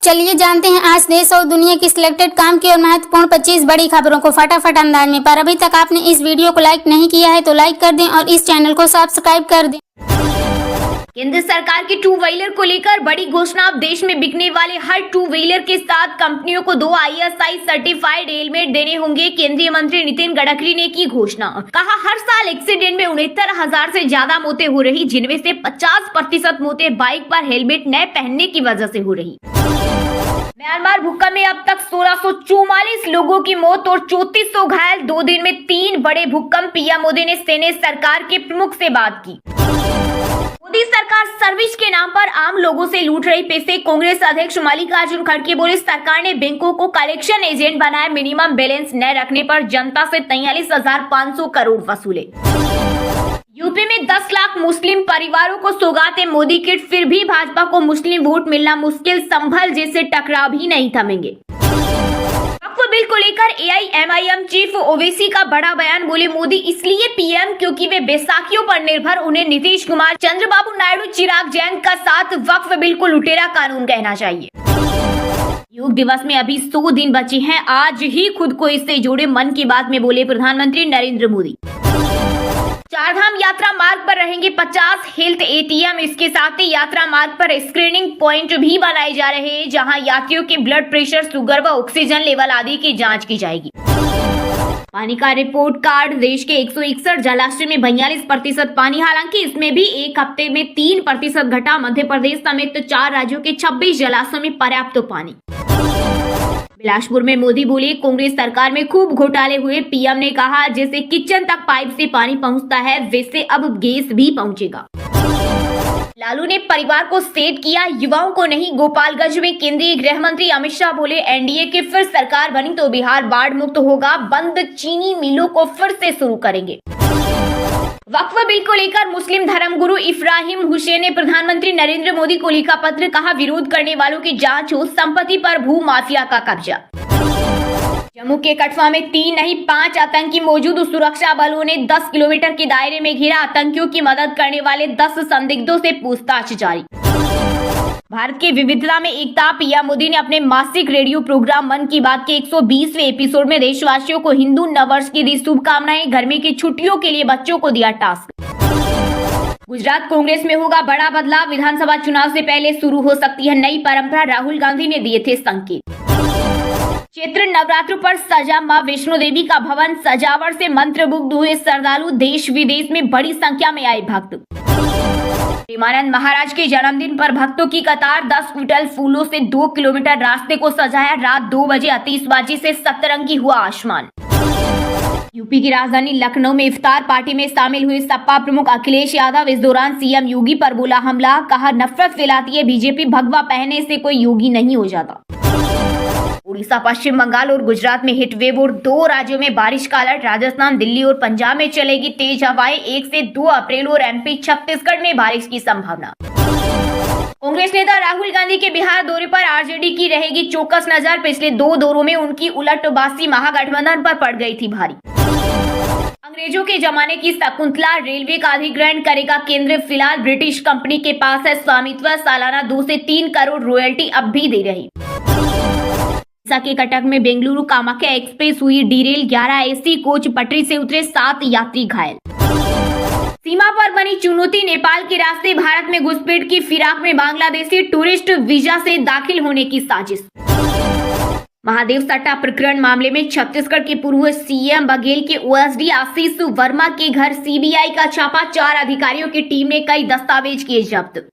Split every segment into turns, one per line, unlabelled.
चलिए जानते हैं आज देश और दुनिया की सिलेक्टेड काम की और महत्वपूर्ण 25 बड़ी खबरों को फटाफट अंदाज में। पर अभी तक आपने इस वीडियो को लाइक नहीं किया है तो लाइक कर दें और इस चैनल को सब्सक्राइब कर दें।
केंद्र सरकार की टू व्हीलर को लेकर बड़ी घोषणा। अब देश में बिकने वाले हर टू व्हीलर के साथ कंपनियों को 2 ISI सर्टिफाइड हेलमेट देने होंगे। केंद्रीय मंत्री नितिन गडकरी ने की घोषणा। कहा हर साल एक्सीडेंट में 69,000 से ज्यादा मौतें हो रही, जिनमें से 50% मौतें बाइक पर हेलमेट न पहनने की वजह से हो रही। म्यांमार भूकंप में अब तक 1644 लोगों की मौत और 3400 घायल। 2 दिन में 3 बड़े भूकंप। पीएम मोदी ने सेनेट सरकार के प्रमुख से बात की। मोदी सरकार सर्विस के नाम पर आम लोगों से लूट रही पैसे। कांग्रेस अध्यक्ष मल्लिकार्जुन खड़गे बोले, सरकार ने बैंकों को कलेक्शन एजेंट बनाया। मिनिमम बैलेंस न रखने पर जनता से 43,500 करोड़ वसूले। यूपी में 10 लाख मुस्लिम परिवारों को सौगात है मोदी किट। फिर भी भाजपा को मुस्लिम वोट मिलना मुश्किल। संभल जैसे टकराव भी नहीं थमेंगे। वक्फ बिल को लेकर AIMIM चीफ ओवैसी का बड़ा बयान। बोले, मोदी इसलिए पीएम क्योंकि वे बैसाखियों पर निर्भर। उन्हें नीतीश कुमार, चंद्रबाबू नायडू, चिराग जैन का साथ वक्फ बिल को लुटेरा कानून कहना चाहिए। योग दिवस में अभी 100 दिन बचे हैं। आज ही खुद को इससे जोड़े। मन की बात में बोले प्रधानमंत्री नरेंद्र मोदी। चारधाम यात्रा मार्ग पर रहेंगे 50 हेल्थ ATM। इसके साथ ही यात्रा मार्ग पर स्क्रीनिंग पॉइंट भी बनाए जा रहे हैं, जहां यात्रियों के ब्लड प्रेशर, शुगर व ऑक्सीजन लेवल आदि की जांच की जाएगी। पानी का रिपोर्ट कार्ड। देश के 161 जलाशय में 42% पानी। हालांकि इसमें भी एक हफ्ते में 3% घटा। मध्य प्रदेश समेत 4 राज्यों के 26 जलाशयों में पर्याप्त पानी। बिलासपुर में मोदी बोले, कांग्रेस सरकार में खूब घोटाले हुए। पीएम ने कहा, जैसे किचन तक पाइप से पानी पहुंचता है, वैसे अब गैस भी पहुंचेगा। लालू ने परिवार को सेट किया, युवाओं को नहीं। गोपालगंज में केंद्रीय गृह मंत्री अमित शाह बोले, एनडीए की फिर सरकार बनी तो बिहार बाढ़ मुक्त होगा। बंद चीनी मिलों को फिर से शुरू करेंगे। वक्फ बिल को लेकर मुस्लिम धर्मगुरु इब्राहिम हुसैन ने प्रधानमंत्री नरेंद्र मोदी को लिखा पत्र। कहा, विरोध करने वालों की जांच हो। संपत्ति पर भू माफिया का कब्जा। जम्मू के कठुआ में 3 नहीं 5 आतंकी मौजूद। सुरक्षा बलों ने 10 किलोमीटर के दायरे में घेरा। आतंकियों की मदद करने वाले 10 संदिग्धों से पूछताछ जारी। भारत की विविधता में एकता। पीएम मोदी ने अपने मासिक रेडियो प्रोग्राम मन की बात के 120वें एपिसोड में देशवासियों को हिंदू नववर्ष की दी शुभकामनाएं। गर्मी की छुट्टियों के लिए बच्चों को दिया टास्क। गुजरात कांग्रेस में होगा बड़ा बदलाव। विधानसभा चुनाव से पहले शुरू हो सकती है नई परंपरा। राहुल गांधी ने दिए थे संकेत। चैत्र नवरात्र पर सजा मां वैष्णो देवी का भवन। सजावट से मंत्रमुग्ध हुए श्रद्धालु। देश विदेश में बड़ी संख्या में आए भक्त। प्रेमानंद महाराज के जन्मदिन पर भक्तों की कतार। 10 क्विंटल फूलों से 2 किलोमीटर रास्ते को सजाया। रात 2 बजे आतिशबाजी से सतरंगी हुआ आसमान। यूपी की राजधानी लखनऊ में इफ्तार पार्टी में शामिल हुए सपा प्रमुख अखिलेश यादव। इस दौरान सीएम योगी पर बोला हमला। कहा, नफरत फैलाती है बीजेपी। भगवा पहनने से कोई योगी नहीं हो जाता। उड़ीसा, पश्चिम बंगाल और गुजरात में हिट वेव और 2 राज्यों में बारिश का अलर्ट। राजस्थान, दिल्ली और पंजाब में चलेगी तेज हवाएं। 1 से 2 अप्रैल और MP छत्तीसगढ़ में बारिश की संभावना। कांग्रेस नेता राहुल गांधी के बिहार दौरे पर आरजेडी की रहेगी चौकस नजर। पिछले 2 दौरों में उनकी उलटबाजी महागठबंधन पर पड़ गई थी भारी। अंग्रेजों के जमाने की शकुंतला रेलवे का अधिग्रहण करेगा केंद्र। फिलहाल ब्रिटिश कंपनी के पास है स्वामित्व। सालाना 2 से 3 करोड़ रॉयल्टी अब भी दे रही। के कटक में बेंगलुरु कामाख्या एक्सप्रेस हुई डीरेल। 11 AC कोच पटरी से उतरे, 7 यात्री घायल। सीमा पर बनी चुनौती। नेपाल के रास्ते भारत में घुसपैठ की फिराक में बांग्लादेशी टूरिस्ट वीजा से दाखिल होने की साजिश। महादेव सट्टा प्रकरण मामले में छत्तीसगढ़ के पूर्व CM बघेल के OSD आशीष वर्मा के घर CBI का छापा। 4 अधिकारियों की टीम ने कई दस्तावेज किए जब्त।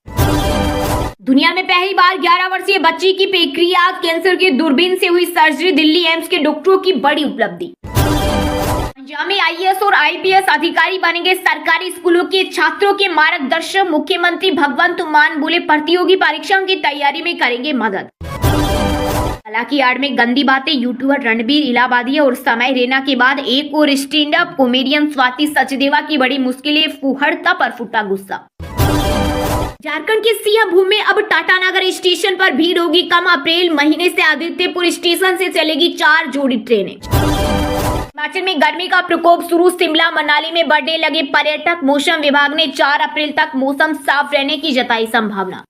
दुनिया में पहली बार 11 वर्षीय बच्ची की पैंक्रियाज कैंसर की दूरबीन से हुई सर्जरी। दिल्ली एम्स के डॉक्टरों की बड़ी उपलब्धि। पंजाब में IAS और IPS अधिकारी बनेंगे सरकारी स्कूलों के छात्रों के मार्गदर्शक। मुख्यमंत्री भगवंत मान बोले, प्रतियोगी परीक्षाओं की तैयारी में करेंगे मदद। हालांकि आड़ में गंदी बातें। यूट्यूबर रणबीर इलाहाबादी और समय रैना के बाद एक और stand up comedian Swati Sachdeva की बड़ी मुश्किलें। फुहड़ता पर फूटा गुस्सा। झारखंड के सिंहभूम में अब टाटानगर स्टेशन पर भीड़ होगी कम। अप्रैल महीने से आदित्यपुर स्टेशन से चलेगी 4 जोड़ी ट्रेनें। हिमाचल में गर्मी का प्रकोप शुरू। शिमला मनाली में बढ़ने लगे पर्यटक। मौसम विभाग ने 4 अप्रैल तक मौसम साफ रहने की जताई संभावना।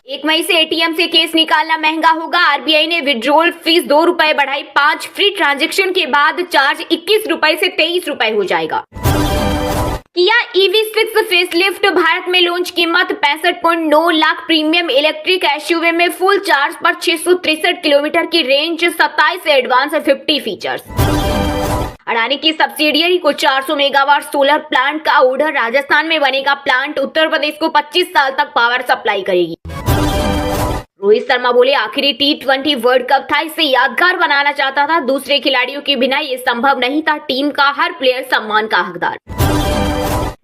1 मई से एटीएम से केस निकालना महंगा होगा। आरबीआई ने विड्रॉल फीस 2 रुपए बढ़ाई। 5 फ्री ट्रांजैक्शन के बाद चार्ज 21 रुपए से 23 रुपए हो जाएगा। किया EV6 फेसलिफ्ट भारत में लॉन्च। कीमत 65.9 लाख। प्रीमियम इलेक्ट्रिक एसयूवी में फुल चार्ज पर 663 किलोमीटर की रेंज, 27 से एडवांस 50 फीचर्स। अडानी की सब्सिडियरी को 400 मेगावाट सोलर प्लांट का ऑर्डर। राजस्थान में बनेगा प्लांट। उत्तर प्रदेश को 25 साल तक पावर सप्लाई करेगी। रोहित शर्मा बोले, आखिरी T20 वर्ल्ड कप था, इसे यादगार बनाना चाहता था। दूसरे खिलाड़ियों के बिना ये संभव नहीं था। टीम का हर प्लेयर सम्मान का हकदार।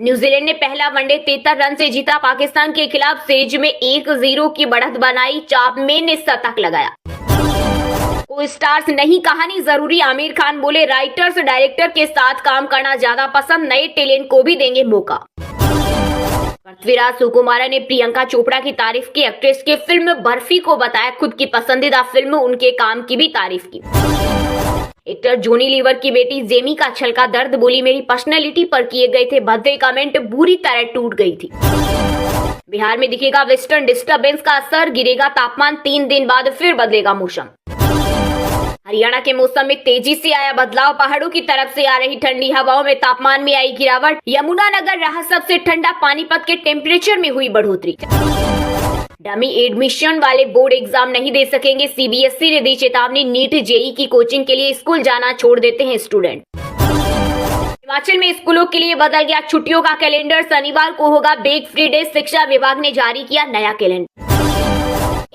न्यूजीलैंड ने पहला वनडे 73 रन से जीता। पाकिस्तान के खिलाफ सीरीज में 1-0 की बढ़त बनाई। चापमेन ने शतक लगाया। को स्टार्स नहीं, कहानी जरूरी। आमिर खान बोले, राइटर्स डायरेक्टर के साथ काम करना ज्यादा पसंद, नए टैलेंट को भी देंगे मौका। पृथ्वीराज सुकुमारन ने प्रियंका चोपड़ा की तारीफ की। एक्ट्रेस की फिल्म बर्फी को बताया खुद की पसंदीदा फिल्म। उनके काम की भी तारीफ की। एक्टर जोनी लीवर की बेटी जेमी का छलका दर्द। बोली, मेरी पर्सनैलिटी पर किए गए थे भद्दे कमेंट, बुरी तरह टूट गई थी। बिहार में दिखेगा वेस्टर्न डिस्टर्बेंस का असर। गिरेगा तापमान। 3 दिन बाद फिर बदलेगा मौसम। हरियाणा के मौसम में तेजी से आया बदलाव। पहाड़ों की तरफ से आ रही ठंडी हवाओं में तापमान में आई गिरावट। यमुनानगर रहा सबसे ठंडा। पानीपत के टेम्परेचर में हुई बढ़ोतरी। डमी एडमिशन वाले बोर्ड एग्जाम नहीं दे सकेंगे। सीबीएसई ने दी चेतावनी। नीट जेई की कोचिंग के लिए स्कूल जाना छोड़ देते हैं स्टूडेंट। हिमाचल में स्कूलों के लिए बदल गया छुट्टियों का कैलेंडर। शनिवार को होगा बैग फ्री डे। शिक्षा विभाग ने जारी किया नया कैलेंडर।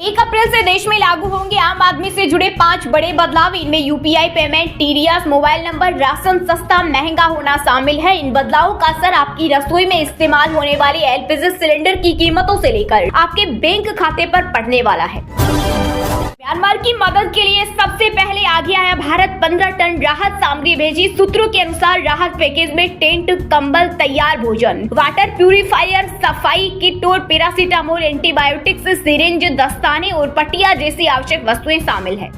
1 अप्रैल से देश में लागू होंगे आम आदमी से जुड़े 5 बड़े बदलाव। इनमें UPI payment, TDS, mobile number, ration सस्ता महंगा होना शामिल है। इन बदलावों का असर आपकी रसोई में इस्तेमाल होने वाली एलपीजी सिलेंडर की कीमतों से लेकर आपके बैंक खाते पर पड़ने वाला है। म्यांमार की मदद के लिए सबसे पहले आगे आया भारत। 15 टन राहत सामग्री भेजी। सूत्रों के अनुसार राहत पैकेज में टेंट, कंबल, तैयार भोजन, वाटर प्यूरिफायर, सफाई किट और पैरासीटामोल, एंटीबायोटिक्स, सिरिंज, दस्ताने और पट्टियां जैसी आवश्यक वस्तुएं शामिल है।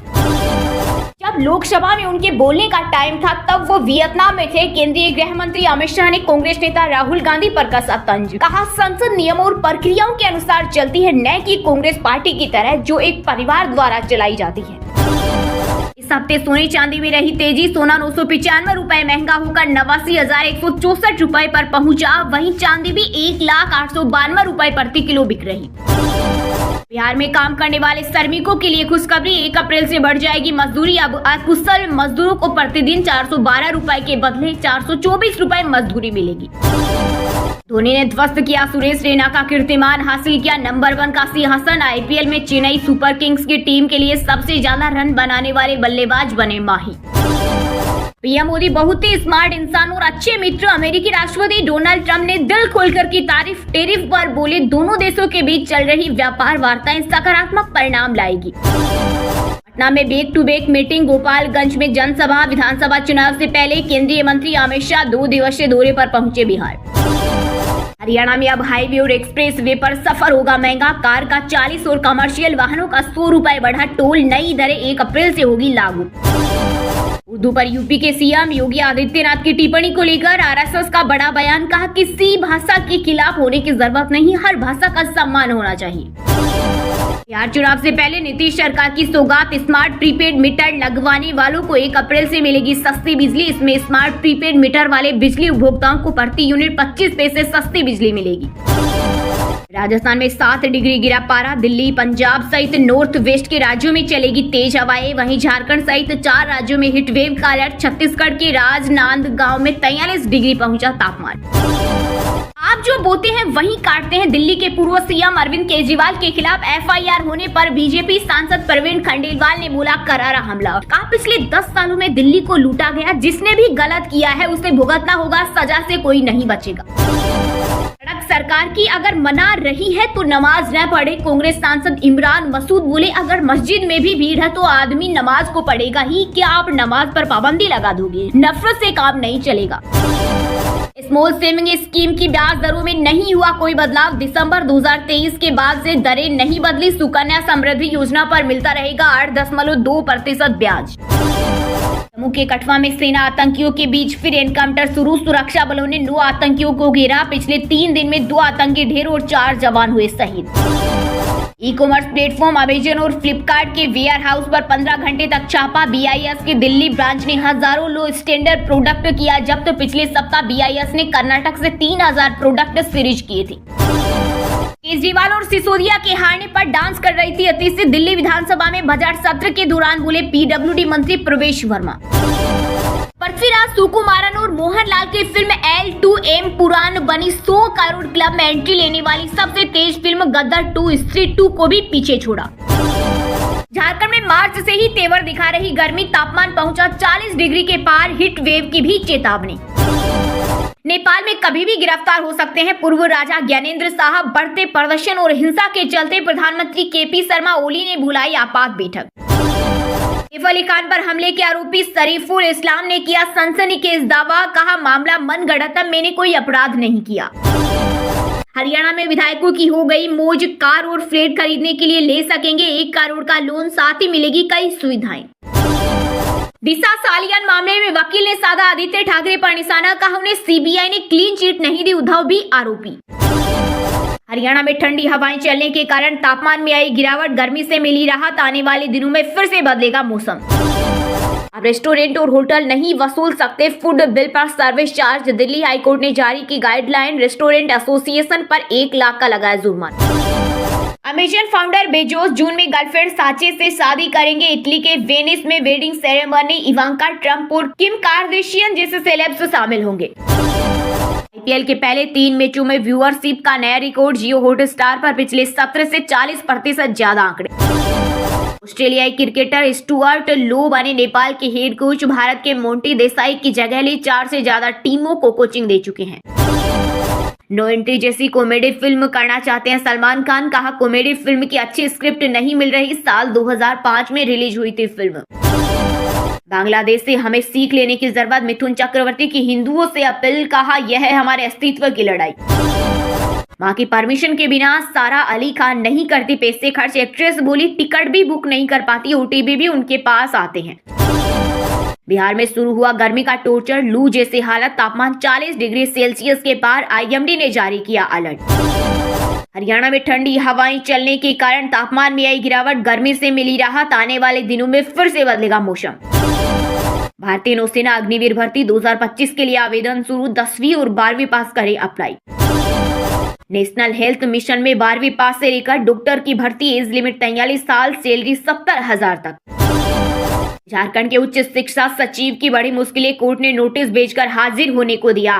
जब लोकसभा में उनके बोलने का टाइम था तब वो वियतनाम में थे। केंद्रीय गृह मंत्री अमित शाह ने कांग्रेस नेता राहुल गांधी पर कसा तंज। कहा, संसद नियमों और प्रक्रियाओं के अनुसार चलती है, न कि कांग्रेस पार्टी की तरह जो एक परिवार द्वारा चलाई जाती है। इस हफ्ते सोने चांदी में रही तेजी। सोना 995 रुपए महंगा होकर 89,164 रुपए पर पहुंचा। वहीं चांदी भी 1,0892 रुपए प्रति किलो बिक रही। बिहार में काम करने वाले श्रमिकों के लिए खुशखबरी। 1 अप्रैल से बढ़ जाएगी मजदूरी। अब अकुशल मजदूरों को प्रतिदिन 412 रुपए के बदले 424 रुपए मजदूरी मिलेगी। धोनी ने ध्वस्त किया सुरेश रैना का कीर्तिमान। हासिल किया नंबर 1 का सिंहासन। आईपीएल में चेन्नई सुपर किंग्स की टीम के लिए सबसे ज्यादा रन बनाने वाले बल्लेबाज बने माही। पीएम मोदी बहुत ही स्मार्ट इंसान और अच्छे मित्र। अमेरिकी राष्ट्रपति डोनाल्ड ट्रंप ने दिल खोलकर की तारीफ। टैरिफ पर बोले, दोनों देशों के बीच चल रही व्यापार वार्ताएं सकारात्मक परिणाम लाएगी। पटना में back to back meeting. Gopalganj में जनसभा। विधानसभा चुनाव से पहले केंद्रीय मंत्री अमित शाह 2 दिवसीय दौरे पर पहुंचे बिहार। हरियाणा में अब हाईवे और एक्सप्रेस वे पर सफर होगा महंगा। कार का 40 और कमर्शियल वाहनों का 100 रुपए बढ़ा टोल। नई दरें 1 अप्रैल से होगी लागू। उर्दू पर यूपी के सीएम योगी आदित्यनाथ की टिप्पणी को लेकर आरएसएस का बड़ा बयान। कहा, किसी भाषा के खिलाफ होने की जरूरत नहीं, हर भाषा का सम्मान होना चाहिए। बिहार चुनाव से पहले नीतीश सरकार की सौगात। स्मार्ट प्रीपेड मीटर लगवाने वालों को 1 अप्रैल से मिलेगी सस्ती बिजली। इसमें स्मार्ट प्रीपेड मीटर वाले बिजली उपभोक्ताओं को प्रति यूनिट 25 पैसे सस्ती बिजली मिलेगी। राजस्थान में 7 डिग्री गिरा पारा। दिल्ली, पंजाब सहित नॉर्थ वेस्ट के राज्यों में चलेगी तेज हवाएं। वहीं झारखंड सहित 4 राज्यों में हीट वेव का अलर्ट। छत्तीसगढ़ के राजनांदगांव में 43 डिग्री पहुंचा तापमान। आप जो बोते हैं वही काटते हैं। दिल्ली के पूर्व सीएम अरविंद केजरीवाल के खिलाफ एफआईआर होने पर बीजेपी सांसद प्रवीण खंडेलवाल ने बोला करारा हमला। कहा, पिछले 10 सालों में दिल्ली को लूटा गया। जिसने भी गलत किया है उसे भुगतना होगा। सजा से कोई नहीं बचेगा। सड़क सरकार की अगर मना रही है तो नमाज न पढ़े। कांग्रेस सांसद इमरान मसूद बोले, अगर मस्जिद में भी भीड़ है तो आदमी नमाज को पढ़ेगा ही। क्या आप नमाज पर पाबंदी लगा दोगे? नफरत से काम नहीं चलेगा। स्मॉल सेविंग स्कीम की ब्याज दरों में नहीं हुआ कोई बदलाव। दिसंबर 2023 के बाद से दरें नहीं बदली। सुकन्या समृद्धि योजना पर मिलता रहेगा 8.2% ब्याज। जम्मू के कठुआ में सेना आतंकियों के बीच फिर एनकाउंटर शुरू। सुरक्षा बलों ने 9 आतंकियों को घेरा। पिछले 3 दिन में 2 आतंकी ढेर और 4 जवान हुए शहीद। ई कॉमर्स प्लेटफॉर्म अमेजन और फ्लिपकार्ट के वेयर हाउस पर 15 घंटे तक छापा। BIS के दिल्ली ब्रांच ने हजारों लो स्टैंडर्ड प्रोडक्ट किया जब्त। पिछले सप्ताह BIS ने कर्नाटक से 3000 प्रोडक्ट सीरीज किए थे। केजरीवाल और सिसोदिया के हारने पर डांस कर रही थी अतिशी। दिल्ली विधानसभा में बजट सत्र के दौरान बोले PWD मंत्री प्रवेश वर्मा। पृथ्वीराज सुकुमारन और मोहन लाल की फिल्म L2M पुराण बनी 100 करोड़ क्लब में एंट्री लेने वाली सबसे तेज फिल्म गदर 2 स्त्री 2 को भी पीछे छोड़ा। झारखंड में मार्च से ही तेवर दिखा रही गर्मी, तापमान पहुंचा 40 डिग्री के पार, हीट वेव की भी चेतावनी। नेपाल में कभी भी गिरफ्तार हो सकते हैं पूर्व राजा ज्ञानेंद्र साहब। बढ़ते प्रदर्शन और हिंसा के चलते प्रधानमंत्री KP शर्मा ओली ने बुलाई आपात बैठक। सैफ अली खान पर हमले के आरोपी शरीफुल इस्लाम ने किया सनसनीखेज दावा, कहा मामला मनगढ़ंत, मैंने कोई अपराध नहीं किया। हरियाणा में विधायकों की हो गई मौज, कार और फ्लैट खरीदने के लिए ले सकेंगे 1 करोड़ का लोन, साथ ही मिलेगी कई सुविधाएं। दिशा सालियान मामले में वकील ने साधा आदित्य ठाकरे पर निशाना, कहा उन्हें CBI ने क्लीन चिट नहीं दी, उद्धव भी आरोपी। हरियाणा में ठंडी हवाएं चलने के कारण तापमान में आई गिरावट, गर्मी से मिली राहत। आने वाले दिनों में फिर से बदलेगा मौसम। अब रेस्टोरेंट और होटल नहीं वसूल सकते फूड बिल पर सर्विस चार्ज। दिल्ली हाईकोर्ट ने जारी की गाइडलाइन, रेस्टोरेंट एसोसिएशन पर 1 लाख का लगाया जुर्माना। अमेजन फाउंडर बेजोस जून में गर्लफ्रेंड साचे से शादी करेंगे। इटली के वेनिस में वेडिंग सेरेमनी, इवांका ट्रंप और किम कार्दाशियन जैसे सेलेब्स शामिल होंगे। IPL के पहले 3 मैचों में व्यूअरशिप का नया रिकॉर्ड। जियो हॉटस्टार पर पिछले सत्र से 40% ज्यादा आंकड़े। ऑस्ट्रेलियाई क्रिकेटर स्टुअर्ट लो बने नेपाल के हेड कोच। भारत के मोंटी देसाई की जगह ली 4 से ज्यादा टीमों को कोचिंग दे चुके हैं। नो एंट्री जैसी कॉमेडी फिल्म करना चाहते हैं सलमान खान, कहा कॉमेडी फिल्म की अच्छी स्क्रिप्ट नहीं मिल रही। साल 2005 में रिलीज हुई थी फिल्म। बांग्लादेश से हमें सीख लेने की जरूरत, मिथुन चक्रवर्ती की हिंदुओं से अपील, कहा यह है हमारे अस्तित्व की लड़ाई। मां की परमिशन के बिना सारा अली खान नहीं करती पैसे खर्च। एक्ट्रेस बोली टिकट भी बुक नहीं कर पाती, OTP भी उनके पास आते हैं। बिहार में शुरू हुआ गर्मी का टॉर्चर, लू जैसी हालत, तापमान 40 डिग्री सेल्सियस के पार। IMD ने जारी किया अलर्ट। हरियाणा में ठंडी हवाएं चलने के कारण तापमान में आई गिरावट, गर्मी से मिली राहत। आने वाले दिनों में फिर से बदलेगा मौसम। भारतीय नौसेना अग्निवीर भर्ती 2025 के लिए आवेदन शुरू। 10वीं और 12वीं पास करें अप्लाई। नेशनल हेल्थ मिशन में 12वीं पास से लेकर डॉक्टर की भर्ती, एज लिमिट 43 साल, सैलरी 70,000 तक। झारखंड के उच्च शिक्षा सचिव की बड़ी मुश्किलें, कोर्ट ने नोटिस भेजकर हाजिर होने को दिया।